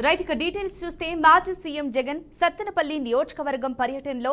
Right ఇక details చూస్తే మాజీ సీఎం జగన్ సత్తెనపల్లి నియోజకవర్గం పర్యటనలో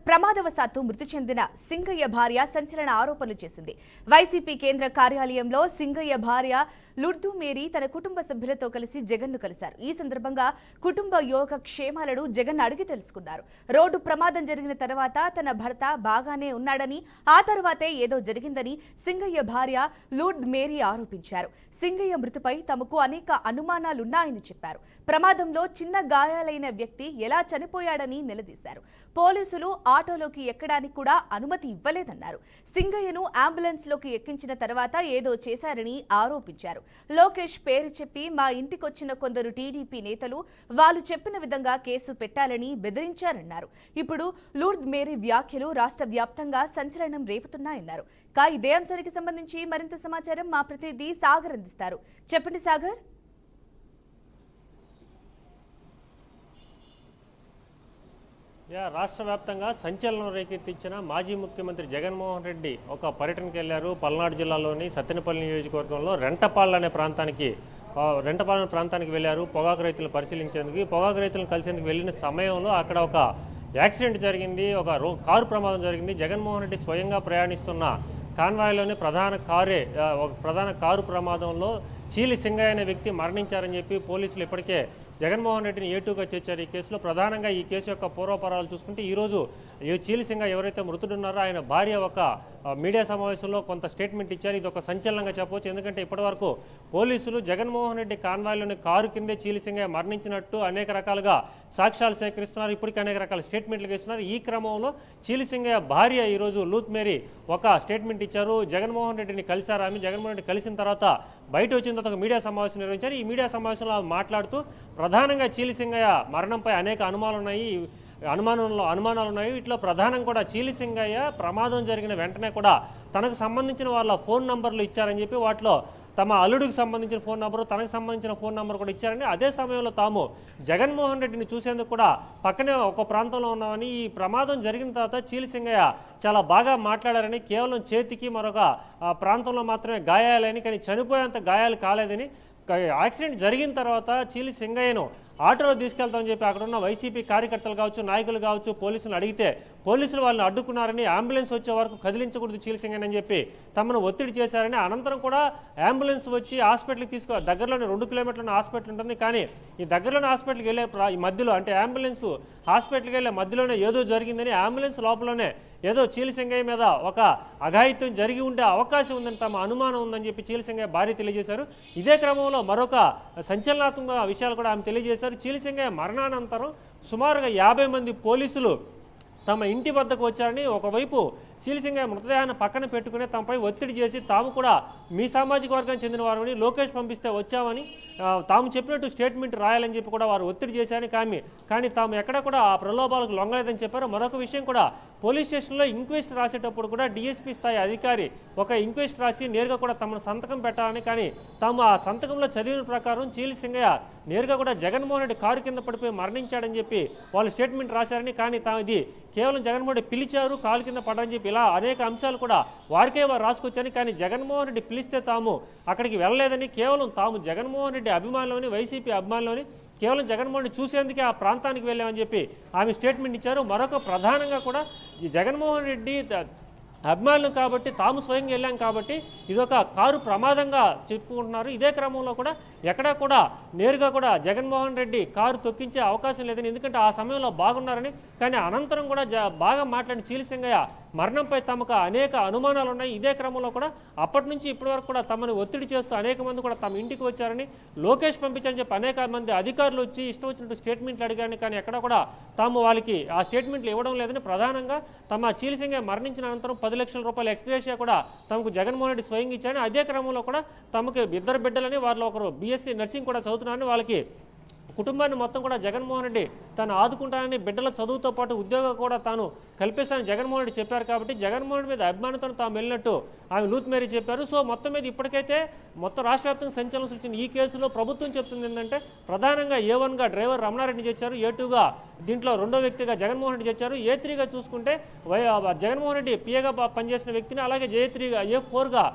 ప్రమాదవశాత్తు మృతి చెందిన సింగయ్య భార్య సంచలన ఆరోపణలు చేసింది. వైసీపీ కేంద్ర కార్యాలయంలో సింగయ్య భార్య లుర్దు మేరీ తన కుటుంబ సభ్యులతో కలిసి జగన్ ను కలిశారు. ఈ సందర్భంగా కుటుంబ యోగ క్షేమాలను జగన్ అడిగి తెలుసుకున్నారు. రోడ్డు ప్రమాదం జరిగిన తర్వాత తన భర్త బాగానే ఉన్నాడని, ఆ తర్వాతే ఏదో జరిగిందని సింగయ్య భార్య లుర్దు మేరీ ఆరోపించారు. సింగయ్య మృతిపై తమకు అనేక అనుమానాలున్నాయని చెప్పారు. ప్రమాదంలో చిన్న గాయాలైన వ్యక్తి ఎలా చనిపోయాడని నిలదీశారు. పోలీసులు ఆటోలోకి ఎక్కడానికి కూడా అనుమతి ఇవ్వలేదన్నారు. సింగయ్యను అంబులెన్స్ లోకి ఎక్కించిన తర్వాత ఏదో చేశారని ఆరోపించారు. లోకేష్ పేరు చెప్పి మా ఇంటికొచ్చిన కొందరు టీడీపీ నేతలు వాళ్ళు చెప్పిన విధంగా కేసు పెట్టాలని బెదిరించారన్నారు. ఇప్పుడు లూర్ద్ మేరీ వ్యాఖ్యలు రాష్ట్ర వ్యాప్తంగా సంచలనం రేపుతున్నాయన్నారు. ఇదే అంశానికి సంబంధించి మరింత సమాచారం మా ప్రతినిధి సాగర్ అందిస్తారు. చెప్పండి సాగర్. రాష్ట్ర వ్యాప్తంగా సంచలనం రేకెత్తించిన మాజీ ముఖ్యమంత్రి జగన్మోహన్ రెడ్డి ఒక పర్యటనకు వెళ్లారు. పల్నాడు జిల్లాలోని సత్తెనపల్లి నియోజకవర్గంలో రెంటపాళ్ళ అనే ప్రాంతానికి వెళ్లారు. పొగాకు రైతులను పరిశీలించేందుకు, పొగాకు రైతులను కలిసేందుకు వెళ్లిన సమయంలో అక్కడ ఒక యాక్సిడెంట్ జరిగింది. ఒక కారు ప్రమాదం జరిగింది. జగన్మోహన్ రెడ్డి స్వయంగా ప్రయాణిస్తున్న కాన్వాయ్లోని ప్రధాన కారు ప్రమాదంలో చీలి సింగయ్య అనే వ్యక్తి మరణించారని చెప్పి పోలీసులు ఇప్పటికే జగన్మోహన్ రెడ్డిని ఏటుగా చేర్చారు. ఈ కేసులో ప్రధానంగా ఈ కేసు యొక్క పూర్వపరాలు చూసుకుంటే ఈరోజు చీలి సింగయ్య ఎవరైతే మృతుడున్నారో ఆయన భార్య ఒక మీడియా సమావేశంలో కొంత స్టేట్మెంట్ ఇచ్చారు. ఇది ఒక సంచలనంగా చెప్పవచ్చు. ఎందుకంటే ఇప్పటివరకు పోలీసులు జగన్మోహన్ రెడ్డి కాన్వాయ్లోని కారు కిందే చీలి సింగయ్య మరణించినట్టు అనేక రకాలుగా సాక్ష్యాలు సేకరిస్తున్నారు. ఇప్పటికీ అనేక రకాల స్టేట్మెంట్లు ఇస్తున్నారు. ఈ క్రమంలో చీలి సింగయ్య భార్య ఈరోజు లూత్ మేరీ ఒక స్టేట్మెంట్ ఇచ్చారు. జగన్మోహన్ రెడ్డిని కలిశారు. ఆమె జగన్మోహన్ రెడ్డి కలిసిన తర్వాత బయట వచ్చిన తర్వాత ఒక మీడియా సమావేశం నిర్వహించారు. ఈ మీడియా సమావేశంలో మాట్లాడుతూ ప్రధానంగా చీలి సింగయ్య మరణంపై అనేక అనుమానాలు ఉన్నాయి. వీటిలో ప్రధానం కూడా చీలి సింగయ్య ప్రమాదం జరిగిన వెంటనే కూడా తనకు సంబంధించిన వాళ్ళ ఫోన్ నంబర్లు ఇచ్చారని చెప్పి, వాటిలో తమ అల్లుడికి సంబంధించిన ఫోన్ నంబరు, తనకు సంబంధించిన ఫోన్ నంబర్ కూడా ఇచ్చారని, అదే సమయంలో తాము జగన్మోహన్ రెడ్డిని చూసేందుకు కూడా పక్కనే ఒక ప్రాంతంలో ఉన్నామని, ఈ ప్రమాదం జరిగిన తర్వాత చీలి సింగయ్య చాలా బాగా మాట్లాడారని, కేవలం చేతికి మరొక ప్రాంతంలో మాత్రమే గాయాలని, కానీ చనిపోయేంత గాయాలు కాలేదని, యాక్సిడెంట్ జరిగిన తర్వాత చీలి సింగయ్యను ఆటోలో తీసుకెళ్తామని చెప్పి అక్కడ ఉన్న వైసీపీ కార్యకర్తలు కావచ్చు, నాయకులు కావచ్చు, పోలీసులు అడిగితే పోలీసులు వాళ్ళని అడ్డుకున్నారని, అంబులెన్స్ వచ్చే వరకు కదిలించకూడదు చీలి సింగయ్య అని చెప్పి తమను ఒత్తిడి చేశారని, అనంతరం కూడా అంబులెన్స్ వచ్చి హాస్పిటల్కి దగ్గరలోనే 2 కిలోమీటర్ల హాస్పిటల్ ఉంటుంది. కానీ ఈ దగ్గరలోనే హాస్పిటల్కి వెళ్ళే మధ్యలో, అంటే అంబులెన్స్ హాస్పిటల్కి వెళ్ళే మధ్యలోనే ఏదో జరిగిందని, అంబులెన్స్ లోపలనే ఏదో చీలి సింగయ్య మీద ఒక అఘాయిత్యం జరిగి ఉండే అవకాశం ఉందని, తమ అనుమానం ఉందని చెప్పి చీలి సింగయ్య భార్య తెలియజేశారు. ఇదే క్రమంలో మరొక సంచలనాత్మక విషయాలు కూడా ఆమె తెలియజేశారు. చీలి సింగయ్య మరణానంతరం సుమారుగా 50 మంది పోలీసులు తమ ఇంటి వద్దకు వచ్చారని, ఒకవైపు చీలి సింగయ్య మృతదేహాన్ని పక్కన పెట్టుకుని తమపై ఒత్తిడి చేసి తాము కూడా మీ సామాజిక వర్గానికి చెందిన వారని, లోకేష్ పంపిస్తే వచ్చామని, తాము చెప్పినట్టు స్టేట్మెంట్ రాయాలని చెప్పి కూడా వారు ఒత్తిడి చేశారని, కానీ తాము ఎక్కడ కూడా ఆ ప్రలోభాలకు లొంగలేదని చెప్పారు. మరొక విషయం కూడా, పోలీస్ స్టేషన్లో ఇంక్వెస్ట్ రాసేటప్పుడు కూడా డిఎస్పీ స్థాయి అధికారి ఒక ఇంక్వెస్ట్ రాసి నేరుగా కూడా తమను సంతకం పెట్టాలని, కానీ తాము ఆ సంతకంలో చదివిన ప్రకారం చీలి సింగయ్య నేరుగా కూడా జగన్మోహన్ రెడ్డి కారు కింద పడిపోయి మరణించాడని చెప్పి వాళ్ళు స్టేట్మెంట్ రాశారని, కానీ తాము ఇది కేవలం జగన్మోహన్ రెడ్డి పిలిచారు, కాలు కింద పడని చెప్పి ఇలా అనేక అంశాలు కూడా వారికే వారు రాసుకొచ్చారని, కానీ జగన్మోహన్ రెడ్డి పిలిస్తే తాము అక్కడికి వెళ్ళలేదని, కేవలం తాము జగన్మోహన్ రెడ్డి అభిమానులని, వైసీపీ అభిమానులని, కేవలం జగన్మోహన్ రెడ్డి చూసేందుకే ఆ ప్రాంతానికి వెళ్ళామని చెప్పి ఆమె స్టేట్మెంట్ ఇచ్చారు. మరొక ప్రధానంగా కూడా ఈ జగన్మోహన్ రెడ్డి అభిమానులు కాబట్టి, తాము స్వయంగా వెళ్ళాం కాబట్టి ఇదొక కారు ప్రమాదంగా చెప్పుకుంటున్నారు. ఇదే క్రమంలో కూడా ఎక్కడా కూడా నేరుగా కూడా జగన్మోహన్ రెడ్డి కారు తొక్కించే అవకాశం లేదని, ఎందుకంటే ఆ సమయంలో బాగున్నారని, కానీ అనంతరం కూడా బాగా మాట్లాడిన చీలి సింగయ్య మరణంపై తమకు అనేక అనుమానాలు ఉన్నాయి. ఇదే క్రమంలో కూడా అప్పటి నుంచి ఇప్పటి వరకు కూడా తమను ఒత్తిడి చేస్తూ అనేక మంది కూడా తమ ఇంటికి వచ్చారని, లోకేష్ పంపించారని చెప్పి అనేక మంది అధికారులు వచ్చి ఇష్టం వచ్చినట్టు స్టేట్మెంట్లు అడిగారని, కానీ ఎక్కడ కూడా తాము వాళ్ళకి ఆ స్టేట్మెంట్లు ఇవ్వడం లేదని, ప్రధానంగా తమ చీలి సింగయ్య మరణించిన అనంతరం 10 లక్షల రూపాయల ఎక్స్గ్రేషియా కూడా తమకు జగన్మోహన్ రెడ్డి స్వయంగా ఇచ్చారని, అదే క్రమంలో కూడా తమకు 2 బిడ్డలని, వారిలో ఒకరు బీఎస్సీ నర్సింగ్ కూడా చదువుతున్నారని, వాళ్ళకి కుటుంబాన్ని మొత్తం కూడా జగన్మోహన్ రెడ్డి తాను ఆదుకుంటానని, బిడ్డల చదువుతో పాటు ఉద్యోగం కూడా తాను కల్పిస్తానని జగన్మోహన్ రెడ్డి చెప్పారు కాబట్టి జగన్మోహన్ రెడ్డి మీద అభిమానంతో తాము వెళ్ళినట్టు ఆమె లూత్ మేరీ చెప్పారు. సో మొత్తం మీద ఇప్పటికైతే మొత్తం రాష్ట్ర వ్యాప్తంగా సంచలనం సృష్టించిన ఈ కేసులో ప్రభుత్వం చెప్తుంది ఏంటంటే ప్రధానంగా A1గా డ్రైవర్ రమణారెడ్డిని చేర్చారు, A2గా దీంట్లో రెండో వ్యక్తిగా జగన్మోహన్ రెడ్డి చేర్చారు, A3గా చూసుకుంటే జగన్మోహన్ రెడ్డి పిఏగా పనిచేసిన వ్యక్తిని, అలాగే A4గా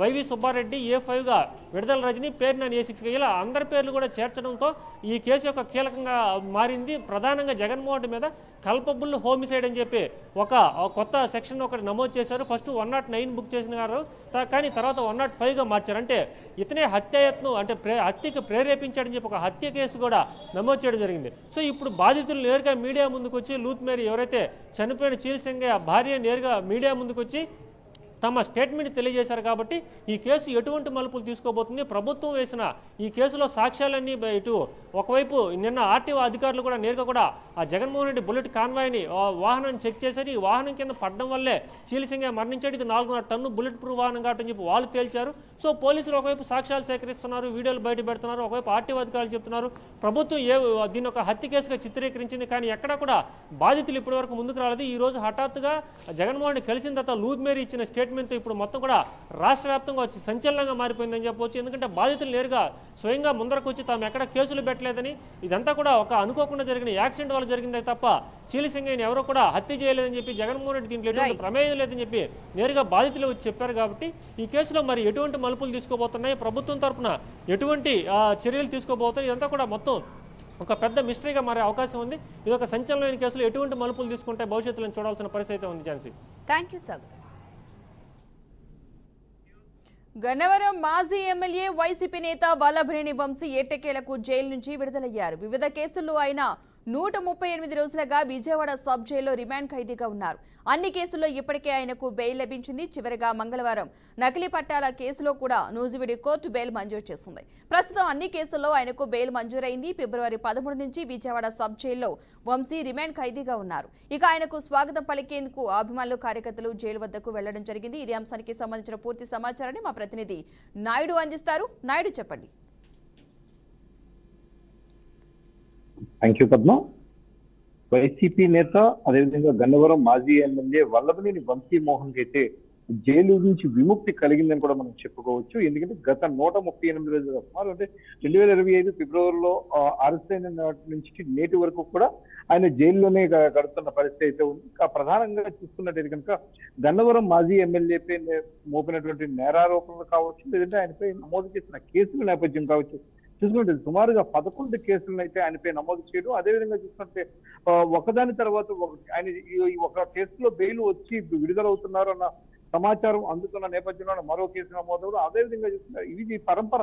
వైవి సుబ్బారెడ్డి, A5గా విడుదల రజని, పేరునని A6గా ఇలా అందరి పేర్లు కూడా చేర్చడంతో ఈ కేసు యొక్క కీలకంగా మారింది. ప్రధానంగా జగన్మోహన్ రెడ్డి మీద కల్పబుల్ హోమిసైడ్ అని చెప్పి ఒక కొత్త సెక్షన్ ఒకటి నమోదు చేశారు. ఫస్ట్ 109 బుక్ చేసిన గారు, కానీ తర్వాత 105గా మార్చారు. అంటే ఇతనే హత్యాయత్నం అంటే హత్యకు ప్రేరేపించాడని చెప్పి ఒక హత్య కేసు కూడా నమోదు చేయడం జరిగింది. సో ఇప్పుడు బాధితులు నేరుగా మీడియా ముందుకు వచ్చి లూత్ మేరీ ఎవరైతే చనిపోయిన చీల్సింగయ్య భార్య నేరుగా మీడియా ముందుకు వచ్చి తమ స్టేట్మెంట్ తెలియజేశారు. కాబట్టి ఈ కేసు ఎటువంటి మలుపులు తీసుకోబోతుంది, ప్రభుత్వం వేసిన ఈ కేసులో సాక్ష్యాలన్నీ ఇటు ఒకవైపు నిన్న ఆర్టీఓ అధికారులు కూడా నేరుగా కూడా ఆ జగన్మోహన్ రెడ్డి బుల్లెట్ కాన్వాయ్ని వాహనాన్ని చెక్ చేశారు. ఈ వాహనం కింద పడడం వల్లే చీలిసింగయ్య మరణించాడు, ఇది 4.5 టన్ను బుల్లెట్ ప్రూఫ్ వాహనం కాబట్టి చెప్పి వాళ్ళు తేల్చారు. సో పోలీసులు ఒకవైపు సాక్ష్యాలు సేకరిస్తున్నారు, వీడియోలు బయట పెడుతున్నారు, ఒకవైపు ఆర్టీఓ అధికారులు చెప్తున్నారు ప్రభుత్వం దీన్ని ఒక హత్య కేసుగా చిత్రీకరించింది. కానీ ఎక్కడా కూడా బాధితులు ఇప్పటివరకు ముందుకు రాలేదు. ఈ రోజు హఠాత్తుగా జగన్మోహన్ రెడ్డి కలిసిన తర్వాత లూత్ మేరీ ఇచ్చిన స్టేట్మెంట్తో ఇప్పుడు మొత్తం కూడా రాష్ట్ర వ్యాప్తంగా వచ్చి సంచలనంగా మారిపోయిందని చెప్పవచ్చు. ఎందుకంటే బాధితులు నేరుగా స్వయంగా ముందరకు వచ్చి తాము ఎక్కడ కేసులు పెట్టలేదని, ఇదంతా కూడా ఒక అనుకోకుండా జరిగిన యాక్సిడెంట్ వల్ల జరిగిందే తప్ప చీలిసింగయ్యని ఎవరో కూడా హత్య చేయలేదని చెప్పి జగన్మోహన్ రెడ్డి దీంట్లో ఎటువంటి ప్రమేయం లేదని చెప్పి నేరుగా బాధితులు వచ్చి చెప్పారు. కాబట్టి ఈ కేసులో మరి ఎటువంటి మలుపులు తీసుకోబోతున్నాయి, ప్రభుత్వం తరఫున ఎటువంటి చర్యలు తీసుకోబోతున్నాయి, ఇదంతా కూడా మొత్తం ఒక పెద్ద మిస్టరీగా మారే అవకాశం ఉంది. ఇది ఒక సంచలనమైన కేసులో ఎటువంటి మలుపులు తీసుకుంటే భవిష్యత్తులో చూడాల్సిన పరిస్థితి ఉంది. Jhansi, thank you Sagar. గన్నవరం మాజీ ఎమ్మెల్యే వైసీపీ నేత వల్లభనేని వంశీ ఏటకేలకు జైలు నుంచి విడుదలయ్యారు. వివిధ కేసుల్లో ఆయన 138 రోజులుగా విజయవాడ సబ్ జైల్లో రిమాండ్ ఖైదీగా ఉన్నారు. అన్ని కేసుల్లో ఇప్పటికే ఆయనకు బెయిల్ లభించింది. చివరిగా మంగళవారం నకిలీ పట్టాల కేసులో కూడా నూజివీడు కోర్టు బెయిల్ మంజూరు చేసింది. ప్రస్తుతం అన్ని కేసుల్లో ఆయనకు బెయిల్ మంజూరైంది. ఫిబ్రవరి 13 నుంచి విజయవాడ సబ్ జైల్లో వంశీ రిమాండ్ ఖైదీగా ఉన్నారు. ఇక ఆయనకు స్వాగతం పలికేందుకు అభిమానులు, కార్యకర్తలు జైలు వద్దకు వెళ్లడం జరిగింది. ఇదే అంశానికి సంబంధించిన పూర్తి సమాచారాన్ని మా ప్రతినిధి నాయుడు అందిస్తారు. నాయుడు, చెప్పండి. Thank you Padma. వైసీపీ నేత అదేవిధంగా గన్నవరం మాజీ ఎమ్మెల్యే వల్లభనేని వంశీమోహన్ కి అయితే జైలు నుంచి విముక్తి కలిగిందని కూడా మనం చెప్పుకోవచ్చు. ఎందుకంటే గత 138 రోజుల సుమారు అంటే 2025 ఫిబ్రవరిలో అరెస్ట్ అయిన నాటి నుంచి నేటి వరకు కూడా ఆయన జైల్లోనే గడుపుతున్న పరిస్థితి అయితే ఉంది. ప్రధానంగా చూసుకున్నట్టయితే కనుక గన్నవరం మాజీ ఎమ్మెల్యేపై మోపినటువంటి నేరారోపణలు కావచ్చు, లేదంటే ఆయనపై నమోదు చేసిన కేసుల నేపథ్యం కావచ్చు, చూసుకుంటే సుమారుగా 11 కేసులను అయితే ఆయనపై నమోదు చేయడం, అదేవిధంగా చూసుకుంటే ఒకదాని తర్వాత ఆయన ఈ ఒక కేసులో బెయిల్ వచ్చి విడుదలవుతున్నారు అన్న సమాచారం అందుతున్న నేపథ్యంలో మరో కేసు నమోదు, అదేవిధంగా చూస్తున్నారు. ఇది పరంపర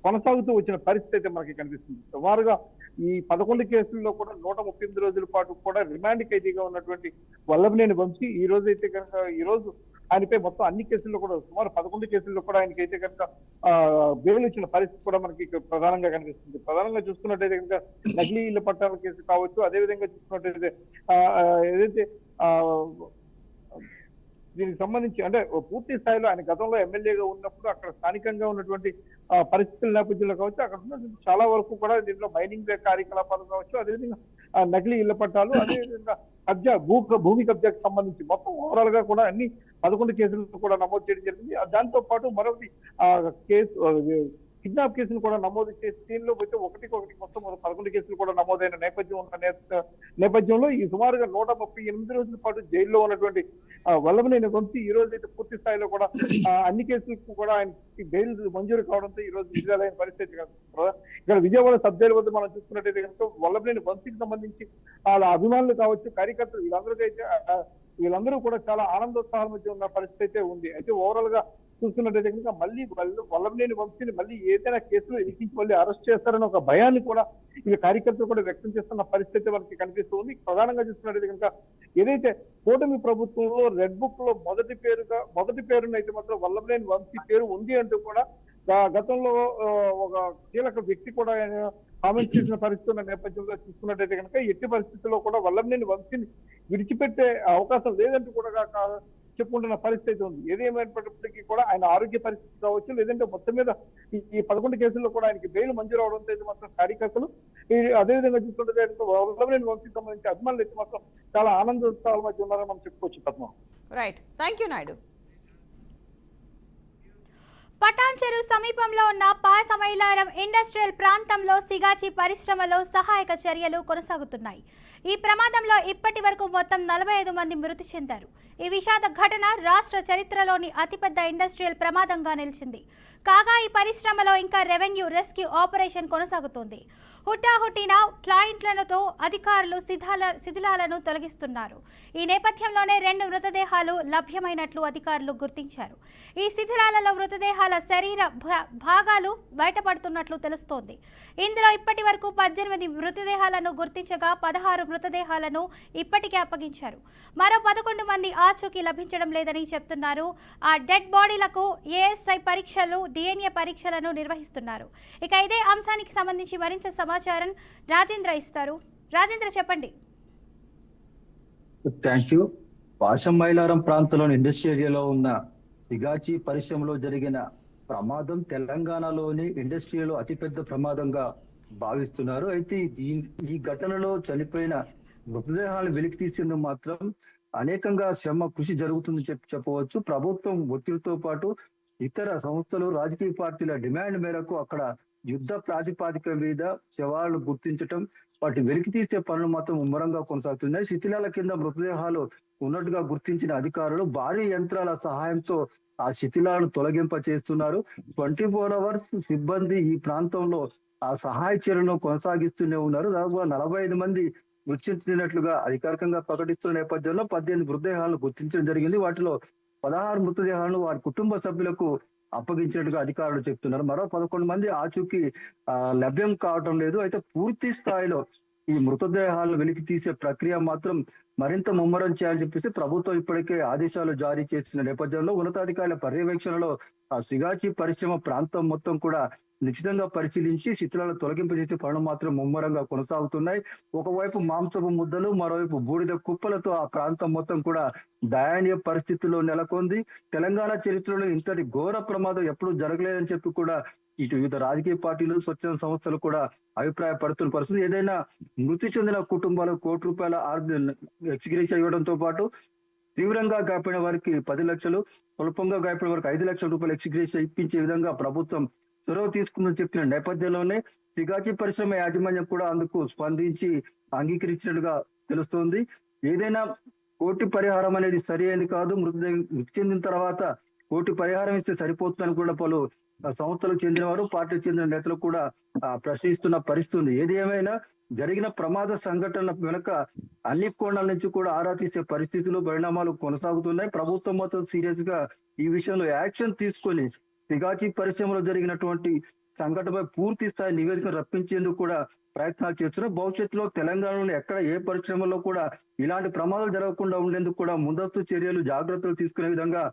కొనసాగుతూ వచ్చిన పరిస్థితి అయితే మనకి కనిపిస్తుంది. సుమారుగా ఈ 11 కేసుల్లో కూడా 138 రోజుల పాటు కూడా రిమాండ్ ఖైదీగా ఉన్నటువంటి వల్లభనేని వంశీ ఈ రోజు అయితే కనుక ఈ రోజు ఆయనపై మొత్తం అన్ని కేసుల్లో కూడా సుమారు 11 కేసుల్లో కూడా ఆయనకైతే కనుక బెయిల్ ఇచ్చిన పరిస్థితి కూడా మనకి ప్రధానంగా కనిపిస్తుంది. ప్రధానంగా చూసుకున్నట్టయితే కనుక నకిలీ ఇళ్ల పట్టాల కేసు కావచ్చు, అదేవిధంగా చూసుకున్నట్టయితే ఏదైతే దీనికి సంబంధించి అంటే పూర్తి స్థాయిలో ఆయన గతంలో ఎమ్మెల్యేగా ఉన్నప్పుడు అక్కడ స్థానికంగా ఉన్నటువంటి పరిస్థితుల నేపథ్యంలో కావచ్చు, అక్కడ ఉన్నటువంటి చాలా వరకు కూడా దీంట్లో మైనింగ్ కార్యకలాపాలు కావచ్చు, అదేవిధంగా నకిలీ ఇళ్ల పట్టాలు, అదేవిధంగా కబ్జా భూమి కబ్జాకు సంబంధించి మొత్తం ఓవరాల్ గా కూడా అన్ని 11 కేసులను కూడా నమోదు చేయడం జరిగింది. దాంతో పాటు మరొకటి కేసు కిడ్నాప్ కేసును కూడా నమోదు చేసి దీనిలో అయితే ఒకటికొకటి మొత్తం 11 కేసులు కూడా నమోదైన నేపథ్యం ఉన్న నేపథ్యంలో ఈ సుమారుగా 138 రోజుల పాటు జైల్లో ఉన్నటువంటి వల్లభనేని వంశీ ఈ రోజు అయితే పూర్తి స్థాయిలో కూడా అన్ని కేసులకు కూడా ఆయనకి బెయిల్ మంజూరు కావడంతో ఈ రోజు విడుదలైన పరిస్థితి. ఇక్కడ విజయవాడ సబ్ జైలు వద్ద మనం చూసుకున్నట్టయితే కనుక వల్లభనేని వంశీకి సంబంధించి వాళ్ళ అభిమానులు కావచ్చు, కార్యకర్తలు వీళ్ళందరూ కూడా చాలా ఆనందోత్సాహాల మధ్య ఉన్న పరిస్థితి అయితే ఉంది. అయితే ఓవరాల్ గా చూస్తున్నట్టయితే కనుక మళ్ళీ వల్లభనేని వంశీని మళ్ళీ ఏదైనా కేసులో ఎక్కించి మళ్ళీ అరెస్ట్ చేస్తారని ఒక భయాన్ని కూడా ఇక కార్యకర్తలు కూడా వ్యక్తం చేస్తున్న పరిస్థితి మనకి కనిపిస్తుంది. ప్రధానంగా చూస్తున్నట్టయితే కనుక ఏదైతే కూటమి ప్రభుత్వంలో రెడ్ బుక్ లో మొదటి పేరునైతే మాత్రం వల్లభనేని వంశీ పేరు ఉంది అంటూ కూడా గతంలో ఒక కీలక వ్యక్తి కూడా కామెంట్ చేసిన పరిస్థితి ఉన్న నేపథ్యంలో చూసుకున్నట్టయితే కనుక ఎట్టి పరిస్థితుల్లో కూడా వల్లభనేని వంశీని విడిచిపెట్టే అవకాశం లేదంటూ కూడా చెప్పుకుంటున్న పరిస్థితి ఉంది. ఏదేమైనప్పటికీ కూడా ఆయన ఆరోగ్య పరిస్థితి కావచ్చు, లేదంటే మొత్తం మీద ఈ 11 కేసుల్లో కూడా ఆయనకి బెయిల్ మంజూరు అవడంతో అయితే మాత్రం కార్యకర్తలు అదేవిధంగా చూస్తుంటే వల్లభనేని వంశీకి సంబంధించి అభిమానులు అయితే మాత్రం చాలా ఆనందోత్సవాల మధ్య ఉన్నారని మనం చెప్పుకోవచ్చు Padma. Right, thank you Naidu. Patancheru సమీపంలో ఉన్న పాసమైలారం ఇండస్ట్రియల్ ప్రాంతంలో సిగాచి పరిశ్రమలో సహాయక చర్యలు కొనసాగుతున్నాయి. ఈ ప్రమాదంలో ఇప్పటి వరకు మొత్తం 45 మంది మృతి చెందారు. ఈ విషాద ఘటన రాష్ట్ర చరిత్రలోని అతిపెద్ద ఇండస్ట్రియల్ ప్రమాదంగా నిలిచింది. కాగా ఈ పరిశ్రమలో ఇంకా రెవెన్యూ రెస్క్యూ ఆపరేషన్ కొనసాగుతోంది. హుటాహుటిన క్లయింట్లతో అధికారులు శిథిలాలను తొలగిస్తున్నారు. ఈ నేపథ్యంలోనే 2 మృతదేహాలు లభ్యమైనట్లు అధికారులు గుర్తించారు. ఈ శిథిలాలలో మృతదేహాల శరీర భాగాలు బయటపడుతున్నట్లు తెలుస్తోంది. ఇందులో ఇప్పటి వరకు 18 మృతదేహాలను గుర్తించగా 16 మృతదేహాలను ఇప్పటికే అప్పగించారు. మరో 11 మంది ఆచూకీ లభించడం లేదని చెప్తున్నారు. ఆ డెడ్ బాడీలకు ఏఎస్ఐ పరీక్షలు, DNA పరీక్షలను నిర్వహిస్తున్నారు. ఇక ఇదే అంశానికి సంబంధించి మరింత సమాచారం రాజేంద్ర ఇస్తారు. రాజేంద్ర, చెప్పండి. Thank you. పాశంమైలారం ప్రాంతంలోని ఇండస్ట్రీ ఏరియాలో ఉన్న సిగాచి పరిశ్రమలో జరిగిన ప్రమాదం తెలంగాణలోని ఇండస్ట్రీలో అతిపెద్ద ప్రమాదంగా భావిస్తున్నారు. అయితే ఈ ఘటనలో చనిపోయిన మృతదేహాలను వెలికి తీసేందుకు మాత్రం అనేకంగా కృషి జరుగుతుందని చెప్పవచ్చు. ప్రభుత్వం ఒత్తిడితో పాటు ఇతర సంస్థలు, రాజకీయ పార్టీల డిమాండ్ మేరకు అక్కడ యుద్ధ ప్రాతిపాదిక మీద శవాలను గుర్తించటం, వాటి వెలికి తీసే పనులు మాత్రం ముమ్మరంగా కొనసాగుతున్నాయి. శిథిలాల కింద మృతదేహాలు ఉన్నట్టుగా గుర్తించిన అధికారులు భారీ యంత్రాల సహాయంతో ఆ శిథిలాలను తొలగింప చేస్తున్నారు. 24 hours సిబ్బంది ఈ ప్రాంతంలో ఆ సహాయ చర్యలను కొనసాగిస్తూనే ఉన్నారు. దాదాపుగా 45 మంది మృతి చెందినట్లుగా అధికారికంగా ప్రకటిస్తున్న నేపథ్యంలో 18 మృతదేహాలను గుర్తించడం జరిగింది. వాటిలో 16 మృతదేహాలను వారి కుటుంబ సభ్యులకు అప్పగించినట్టుగా అధికారులు చెప్తున్నారు. మరో 11 మంది ఆచూకీ లభ్యం కావటం లేదు. అయితే పూర్తి స్థాయిలో ఈ మృతదేహాలను వెలికి తీసే ప్రక్రియ మాత్రం మరింత ముమ్మరం చేయాలని చెప్పేసి ప్రభుత్వం ఇప్పటికే ఆదేశాలు జారీ చేసిన నేపథ్యంలో ఉన్నతాధికారుల పర్యవేక్షణలో ఆ సిగాచి పరిశ్రమ ప్రాంతం మొత్తం కూడా నిశ్చితంగా పరిశీలించి శిథిలాలను తొలగింపు చేసే పనులు మాత్రం ముమ్మరంగా కొనసాగుతున్నాయి. ఒకవైపు మాంసపు ముద్దలు, మరోవైపు బూడిద కుప్పలతో ఆ ప్రాంతం మొత్తం కూడా దయనీయ పరిస్థితుల్లో నెలకొంది. తెలంగాణ చరిత్రలో ఇంతటి ఘోర ప్రమాదం ఎప్పుడూ జరగలేదని చెప్పి కూడా ఇటు వివిధ రాజకీయ పార్టీలు, స్వచ్ఛంద సంస్థలు కూడా అభిప్రాయపడుతున్న పరిస్థితి. ఏదైనా మృతి చెందిన కుటుంబాలకు ₹1 ఎక్స్గ్రేషియా ఇవ్వడంతో పాటు తీవ్రంగా గాయపడిన వారికి 10 లక్షలు, స్వల్పంగా గాయపడిన వారికి ₹5 లక్షల ఎక్స్గ్రేషియా ఇప్పించే విధంగా ప్రభుత్వం చొరవ తీసుకుందని చెప్పిన నేపథ్యంలోనే సిగాచి పరిశ్రమ యాజమాన్యం కూడా అందుకు స్పందించి అంగీకరించినట్టుగా తెలుస్తోంది. ఏదైనా కోటి పరిహారం అనేది సరి అయింది కాదు. మృతి చెందిన తర్వాత కోటి పరిహారం ఇస్తే సరిపోతుందని కూడా పలు సంస్థలకు చెందిన వారు, పార్టీకి చెందిన నేతలు కూడా ప్రశ్నిస్తున్న పరిస్థితి. ఏది ఏమైనా జరిగిన ప్రమాద సంఘటనల వెనుక అన్ని కోణాల నుంచి కూడా ఆరా తీసే పరిస్థితులు, పరిణామాలు కొనసాగుతున్నాయి. ప్రభుత్వం మొత్తం సీరియస్ గా ఈ విషయంలో యాక్షన్ తీసుకొని సిగాచి పరిశ్రమలో జరిగినటువంటి సంఘటనపై పూర్తి స్థాయి నివేదిక రప్పించేందుకు కూడా ప్రయత్నాలు చేస్తున్నారు. భవిష్యత్తులో తెలంగాణలో ఎక్కడ ఏ పరిశ్రమలో కూడా ఇలాంటి ప్రమాదాలు జరగకుండా ఉండేందుకు కూడా ముందస్తు చర్యలు, జాగ్రత్తలు తీసుకునే విధంగా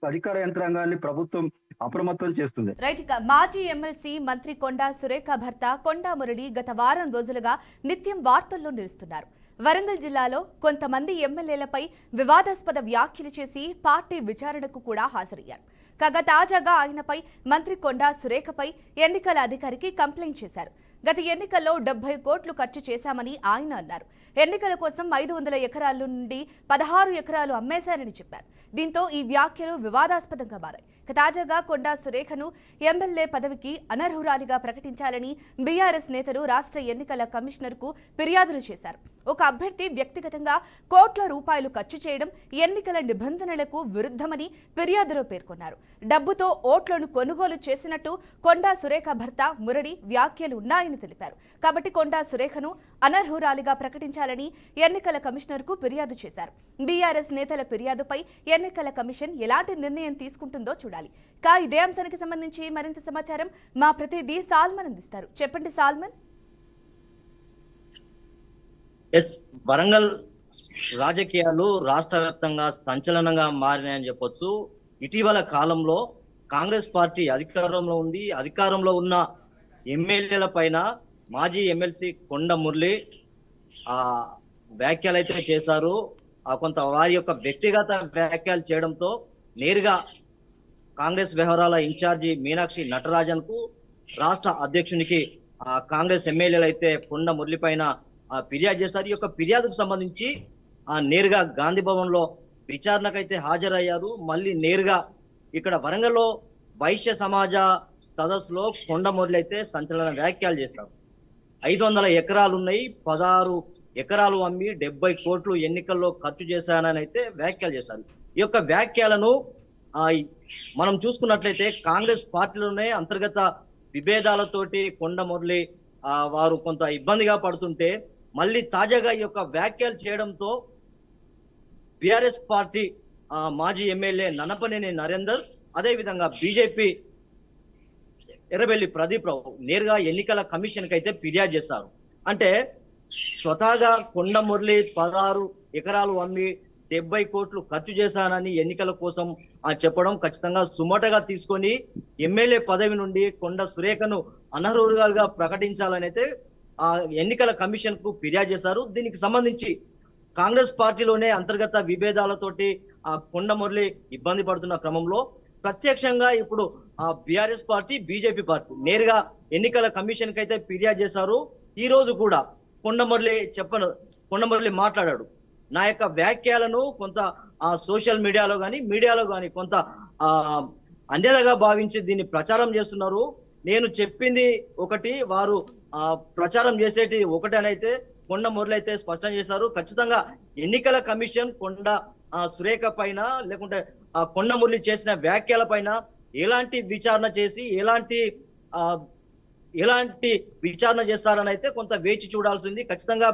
అధికార యంత్రాంగాన్ని ప్రభుత్వం అప్రమత్తం చేస్తుంది. రైట్. ఇక మాజీ ఎమ్మెల్సీ మంత్రి కొండా సురేఖ భర్త కొండా మురళి గత వారం రోజులుగా నిత్యం వార్తల్లో నిలుస్తున్నారు. వరంగల్ జిల్లాలో కొంతమంది ఎమ్మెల్యేలపై వివాదాస్పద వ్యాఖ్యలు చేసి పార్టీ విచారణకు కూడా హాజరయ్యారు. కాగా తాజాగా ఆయనపై మంత్రి కొండా సురేఖపై ఎన్నికల అధికారికి కంప్లైంట్ చేశారు. గత ఎన్నికల్లో 70 కోట్లు ఖర్చు చేశామని ఆయన అన్నారు. ఎన్నికల కోసం 500 ఎకరాల నుండి 16 ఎకరాలు అమ్మేశారని చెప్పారు. దీంతో ఈ వ్యాఖ్యలు వివాదాస్పదంగా మారాయి. తాజాగా కొండా సురేఖను ఎమ్మెల్యే పదవికి అనర్హురాలిగా ప్రకటించాలని బీఆర్ఎస్ నేతలు రాష్ట్ర ఎన్నికల కమిషనర్కు ఫిర్యాదులు చేశారు. ఒక అభ్యర్థి వ్యక్తిగతంగా కోట్ల రూపాయలు ఖర్చు చేయడం ఎన్నికల నిబంధనలకు విరుద్ధమని ఫిర్యాదులో పేర్కొన్నారు. డబ్బుతో ఓట్లను కొనుగోలు చేసినట్టు కొండా సురేఖ భర్త మురళి వ్యాఖ్యలు ఉన్నాయని తెలిపారు. కాబట్టి కొండా సురేఖను అనర్హురాలిగా ప్రకటించాలని ఎన్నికల కమిషనర్కు ఫిర్యాదు చేశారు. బీఆర్ఎస్ నేతల ఫిర్యాదుపై ఎన్నికల కమిషన్ ఎలాంటి నిర్ణయం తీసుకుంటుందో చూడాలి. ఇదే అంశానికి సంబంధించి మరింత సమాచారం మా ప్రతినిధి సాల్మన్ అందిస్తారు. చెప్పండి సాల్మన్. వరంగల్ రాజకీయాలు రాష్ట్ర వ్యాప్తంగా సంచలనంగా మారినాయని చెప్పొచ్చు. ఇటీవల కాలంలో కాంగ్రెస్ పార్టీ అధికారంలో ఉంది. అధికారంలో ఉన్న ఎమ్మెల్యేల పైన మాజీ ఎమ్మెల్సీ కొండ మురళి వ్యాఖ్యలు అయితే చేశారు. కొంత వారి యొక్క వ్యక్తిగత వ్యాఖ్యలు చేయడంతో నేరుగా కాంగ్రెస్ వ్యవహారాల ఇన్ఛార్జి మీనాక్షి నటరాజన్ కు రాష్ట్ర అధ్యక్షునికి కాంగ్రెస్ ఎమ్మెల్యేలు అయితే కొండ మురళి పైన ఫిర్యాదు చేస్తారు. ఈ యొక్క ఫిర్యాదుకు సంబంధించి నేరుగా గాంధీ భవన్ లో విచారణకైతే హాజరయ్యారు. మళ్ళీ నేరుగా ఇక్కడ వరంగల్లో వైశ్య సమాజ సదస్సులో కొండ మురళి అయితే సంచలన వ్యాఖ్యలు చేశారు. 500 ఎకరాలు ఉన్నాయి, 16 ఎకరాలు అమ్మి 70 కోట్లు ఎన్నికల్లో ఖర్చు చేశానని అయితే వ్యాఖ్యలు చేశారు. ఈ యొక్క వ్యాఖ్యలను మనం చూసుకున్నట్లయితే కాంగ్రెస్ పార్టీలోనే అంతర్గత విభేదాలతోటి కొండ మురళి వారు కొంత ఇబ్బందిగా పడుతుంటే మళ్ళీ తాజాగా ఈ యొక్క వ్యాఖ్యలు చేయడంతో బిఆర్ఎస్ పార్టీ మాజీ ఎమ్మెల్యే ననపనేని నరేందర్, అదే విధంగా బీజేపీ ఎర్రబెల్లి ప్రదీప్ రావు నేరుగా ఎన్నికల కమిషన్ కి అయితే ఫిర్యాదు చేశారు. అంటే స్వతహాగా కొండ మురళి 16 ఎకరాలు అమ్మి 70 కోట్లు ఖర్చు చేశానని ఎన్నికల కోసం చెప్పడం ఖచ్చితంగా సుమోటగా తీసుకొని ఎమ్మెల్యే పదవి నుండి కొండ సురేఖను అనర్హులుగా ప్రకటించాలని అయితే ఎన్నికల కమిషన్ కు ఫిర్యాదు చేశారు. దీనికి సంబంధించి కాంగ్రెస్ పార్టీలోనే అంతర్గత విభేదాలతోటి కొండ మురళి ఇబ్బంది పడుతున్న క్రమంలో ప్రత్యక్షంగా ఇప్పుడు బిఆర్ఎస్ పార్టీ, బీజేపీ పార్టీ నేరుగా ఎన్నికల కమిషన్ కి అయితే ఫిర్యాదు చేశారు. ఈ రోజు కూడా కొండ మురళి మాట్లాడాడు. నా యొక్క వ్యాఖ్యలను కొంత సోషల్ మీడియాలో కానీ కొంత అన్యదగా భావించి దీన్ని ప్రచారం చేస్తున్నారు. నేను చెప్పింది ఒకటి, వారు ప్రచారం చేసేటి ఒకటి అని అయితే కొండ మురళి అయితే స్పష్టం చేశారు. ఖచ్చితంగా ఎన్నికల కమిషన్ కొండ సురేఖ పైన లేకుంటే కొండ మురళి చేసిన వ్యాఖ్యల పైన ఎలాంటి విచారణ చేసి ఎలాంటి విచారణ చేస్తారని అయితే కొంత వేచి చూడాల్సింది. ఖచ్చితంగా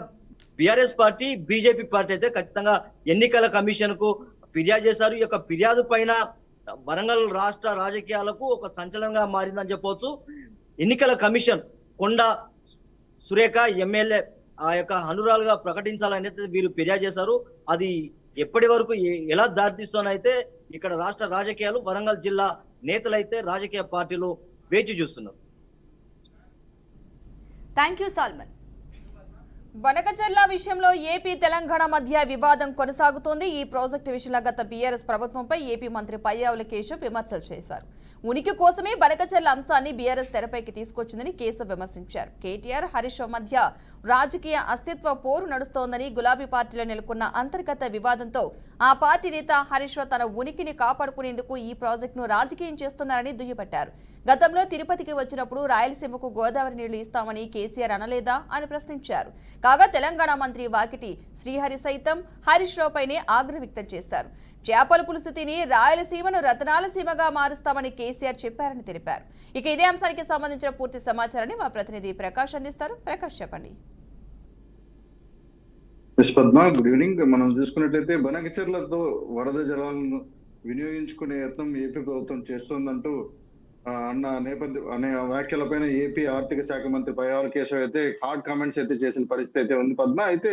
బిఆర్ఎస్ పార్టీ, బీజేపీ పార్టీ అయితే ఖచ్చితంగా ఎన్నికల కమిషన్ కు ఫిర్యాదు చేశారు. ఈ యొక్క ఫిర్యాదు పైన వరంగల్ రాష్ట్ర రాజకీయాలకు ఒక సంచలనంగా మారిందని చెప్పవచ్చు. ఎన్నికల కమిషన్ కొండ సురేఖ ఎమ్మెల్యే యొక్క హనురాలుగా ప్రకటించాలని అయితే వీరు ఫిర్యాదు చేశారు. అది ఎప్పటి వరకు ఎలా దారితీస్తోనైతే ఇక్కడ రాష్ట్ర రాజకీయాలు, వరంగల్ జిల్లా నేతలైతే రాజకీయ పార్టీలు వేచి చూస్తున్నారు. Thank you salmon. బనకచెర్ల విషయంలో ఏపీ తెలంగాణ మధ్య వివాదం కొనసాగుతోంది. ఈ ప్రాజెక్టు విషయంలో గత బీఆర్ఎస్ ప్రభుత్వంపై ఏపీ మంత్రి పయ్యావుల కేశవ్ విమర్శలు చేశారు. ఉనికి కోసమే బనకచెర్ల అంశాన్ని బీఆర్ఎస్ తెరపైకి తీసుకొచ్చిందని కేశవ్ విమర్శించారు. కేటీఆర్, హరీష్ రావు మధ్య రాజకీయ అస్తిత్వ పోరు నడుస్తోందని, గులాబీ పార్టీలో నెలకొన్న అంతర్గత వివాదంతో ఆ పార్టీ నేత హరీష్ రావు తన ఉనికిని కాపాడుకునేందుకు ఈ ప్రాజెక్టును రాజకీయం చేస్తున్నారని దుయ్యబట్టారు. గతంలో తిరుపతికి వచ్చినప్పుడు రాయలసీమకు గోదావరి నీళ్లు ఇస్తామని కేసీఆర్ అనలేదా అని ప్రశ్నించారు. కాగా తెలంగాణ మంత్రి వాకిటి శ్రీహరి సైతం హరీష్ రావు పైనే ఆగ్రహం వ్యక్తం చేశారు. చేపల పులుసు తిని రాయలసీమను రతనాల సీమగా మారుస్తామని కేసీఆర్ చెప్పారని తెలిపారు. ఇక ఇదే అంశానికి సంబంధించిన పూర్తి సమాచారాన్ని మా ప్రతినిధి ప్రకాష్ అందిస్తారు. ప్రకాష్, చెప్పండి. Good evening. మనం చూసుకున్నట్లయితే బనకచెర్లతో వరద జలాలను వినియోగించుకునే యత్నం ఏపీ ప్రభుత్వం చేస్తోందంటూ అనే వ్యాఖ్యలపైన ఏపీ ఆర్థిక శాఖ మంత్రి పయ్యావుల కేశవ్ అయితే హార్డ్ కామెంట్స్ అయితే చేసిన పరిస్థితి అయితే ఉంది. పద్మ, అయితే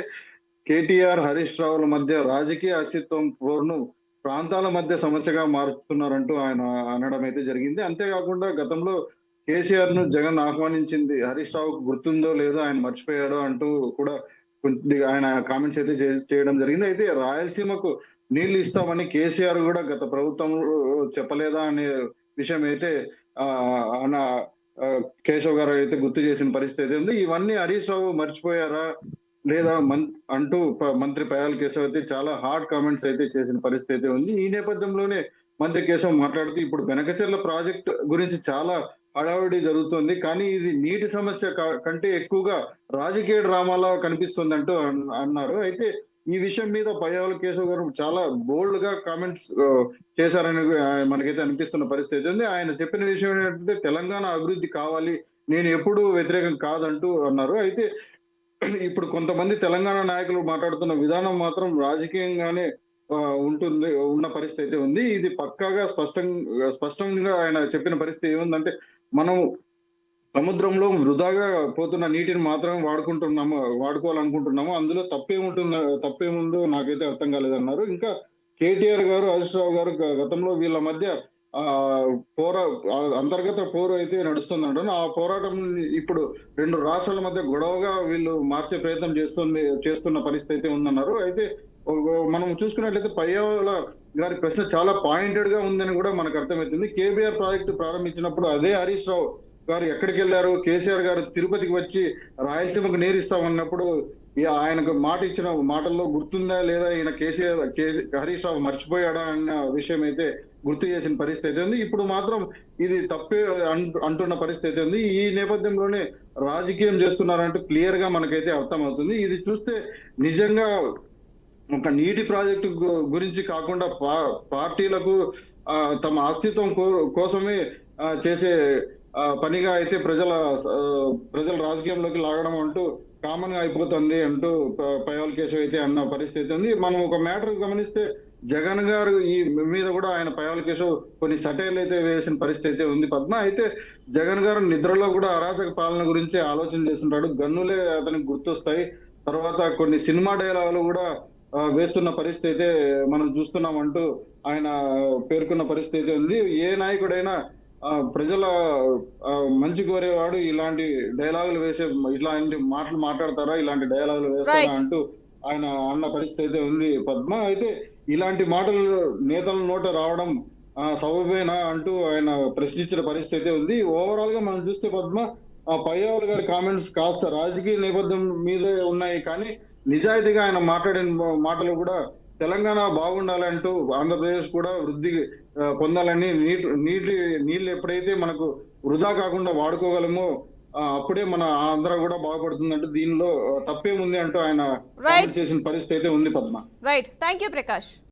కేటీఆర్, హరీష్ రావుల మధ్య రాజకీయ అస్తిత్వం పోరును ప్రాంతాల మధ్య సమస్యగా మారుస్తున్నారంటూ ఆయన అనడం అయితే జరిగింది. అంతేకాకుండా గతంలో కేసీఆర్ ను జగన్ ఆహ్వానించింది హరీష్ రావుకు గుర్తుందో లేదో ఆయన మర్చిపోయాడో అంటూ కూడా ఆయన కామెంట్స్ అయితే చేయడం జరిగింది. అయితే రాయలసీమకు నీళ్లు ఇస్తామని కేసీఆర్ కూడా గత ప్రభుత్వంలో చెప్పలేదా అనే విషయం అయితే కేశవ్ గారు అయితే గుర్తు చేసిన పరిస్థితి ఉంది. ఇవన్నీ హరీష్ రావు మర్చిపోయారా లేదా అంటూ మంత్రి పయ్యావుల కేశవ్ అయితే చాలా హార్డ్ కామెంట్స్ అయితే చేసిన పరిస్థితి అయితే ఉంది. ఈ నేపథ్యంలోనే మంత్రి కేశవ్ మాట్లాడుతూ ఇప్పుడు బెనకచెర్ల ప్రాజెక్ట్ గురించి చాలా హడావిడి జరుగుతుంది, కానీ ఇది నీటి సమస్య కంటే ఎక్కువగా రాజకీయ డ్రామాలా కనిపిస్తుంది అంటూ అన్నారు. అయితే ఈ విషయం మీద పయ్యావుల కేశవ్ గారు చాలా బోల్డ్ గా కామెంట్స్ చేశారని మనకైతే అనిపిస్తున్న పరిస్థితి ఉంది. ఆయన చెప్పిన విషయం ఏంటంటే తెలంగాణ అభివృద్ధి కావాలి, నేను ఎప్పుడూ వ్యతిరేకం కాదంటూ అన్నారు. అయితే ఇప్పుడు కొంతమంది తెలంగాణ నాయకులు మాట్లాడుతున్న విధానం మాత్రం రాజకీయంగానే ఉన్న పరిస్థితి అయితే ఉంది. ఇది పక్కాగా స్పష్టంగా ఆయన చెప్పిన పరిస్థితి ఏముందంటే, మనం సముద్రంలో వృధాగా పోతున్న నీటిని మాత్రమే వాడుకోవాలనుకుంటున్నాము, అందులో తప్పేముందో నాకైతే అర్థం కాలేదన్నారు. ఇంకా కేటీఆర్ గారు, హరీష్ రావు గారు గతంలో వీళ్ళ మధ్య అంతర్గత పోరు అయితే నడుస్తుందంట. ఆ పోరాటం ఇప్పుడు రెండు రాష్ట్రాల మధ్య గొడవగా వీళ్ళు మార్చే ప్రయత్నం చేస్తున్న పరిస్థితి అయితే ఉందన్నారు. అయితే మనం చూసుకున్నట్లయితే పయ్యావుల గారి ప్రశ్న చాలా పాయింటెడ్ గా ఉందని కూడా మనకు అర్థమవుతుంది. కేబీఆర్ ప్రాజెక్టు ప్రారంభించినప్పుడు అదే హరీష్ రావు గారు ఎక్కడికి వెళ్ళారు, కేసీఆర్ గారు తిరుపతికి వచ్చి రాయలసీమకు నీరు ఇస్తామన్నప్పుడు ఆయనకు మాట ఇచ్చిన మాటల్లో గుర్తుందా లేదా, ఈయన హరీష్ రావు మర్చిపోయాడా అన్న విషయం అయితే గుర్తు చేసిన పరిస్థితి ఉంది. ఇప్పుడు మాత్రం ఇది తప్పే అంటున్న పరిస్థితి ఉంది. ఈ నేపథ్యంలోనే రాజకీయం చేస్తున్నారంటూ క్లియర్ గా మనకైతే అర్థమవుతుంది. ఇది చూస్తే నిజంగా ఒక నీటి ప్రాజెక్టు గురించి కాకుండా పార్టీలకు తమ అస్తిత్వం కోసమే చేసే పనిగా అయితే ప్రజల రాజకీయంలోకి లాగడం అంటూ కామన్ గా అయిపోతుంది అంటూ పయ్యావుల కేశవ్ అయితే అన్న పరిస్థితి ఉంది. మనం ఒక మ్యాటర్ గమనిస్తే జగన్ గారు ఈ మీద కూడా ఆయన పయ్యావుల కేశవ్ కొన్ని సటైర్లు అయితే వేసిన పరిస్థితి ఉంది పద్మ. అయితే జగన్ గారు నిద్రలో కూడా అరాచక పాలన గురించి ఆలోచన చేస్తుంటాడు. గన్నులే అతనికి గుర్తొస్తాయి. తర్వాత కొన్ని సినిమా డైలాగులు కూడా వేస్తున్న పరిస్థితి మనం చూస్తున్నామంటూ ఆయన పేర్కొన్న పరిస్థితి ఉంది. ఏ నాయకుడైనా ప్రజల మంచి కోరేవాడు ఇలాంటి డైలాగులు ఇలాంటి మాటలు మాట్లాడతారా, ఇలాంటి డైలాగులు వేస్తారా అంటూ ఆయన అన్న పరిస్థితి ఉంది పద్మ. అయితే ఇలాంటి మాటలు నేతల నోట రావడం సబబేనా అంటూ ఆయన ప్రశ్నించిన పరిస్థితి ఉంది. ఓవరాల్ గా మనం చూస్తే పద్మ పయ్యావుల గారి కామెంట్స్ కాస్త రాజకీయ నేపథ్యం మీదే ఉన్నాయి, కానీ నిజాయితీగా ఆయన మాట్లాడిన మాటలు కూడా తెలంగాణ బాగుండాలంటూ, ఆంధ్రప్రదేశ్ కూడా వృద్ధి పొందాలని, నీళ్లు ఎప్పుడైతే మనకు వృధా కాకుండా వాడుకోగలమో అప్పుడే మన ఆంధ్ర కూడా బాగుపడుతుందంటూ దీనిలో తప్పేముంది అంటూ ఆయన చేసిన పరిస్థితి ఉంది Padma. Right, thank you Prakash.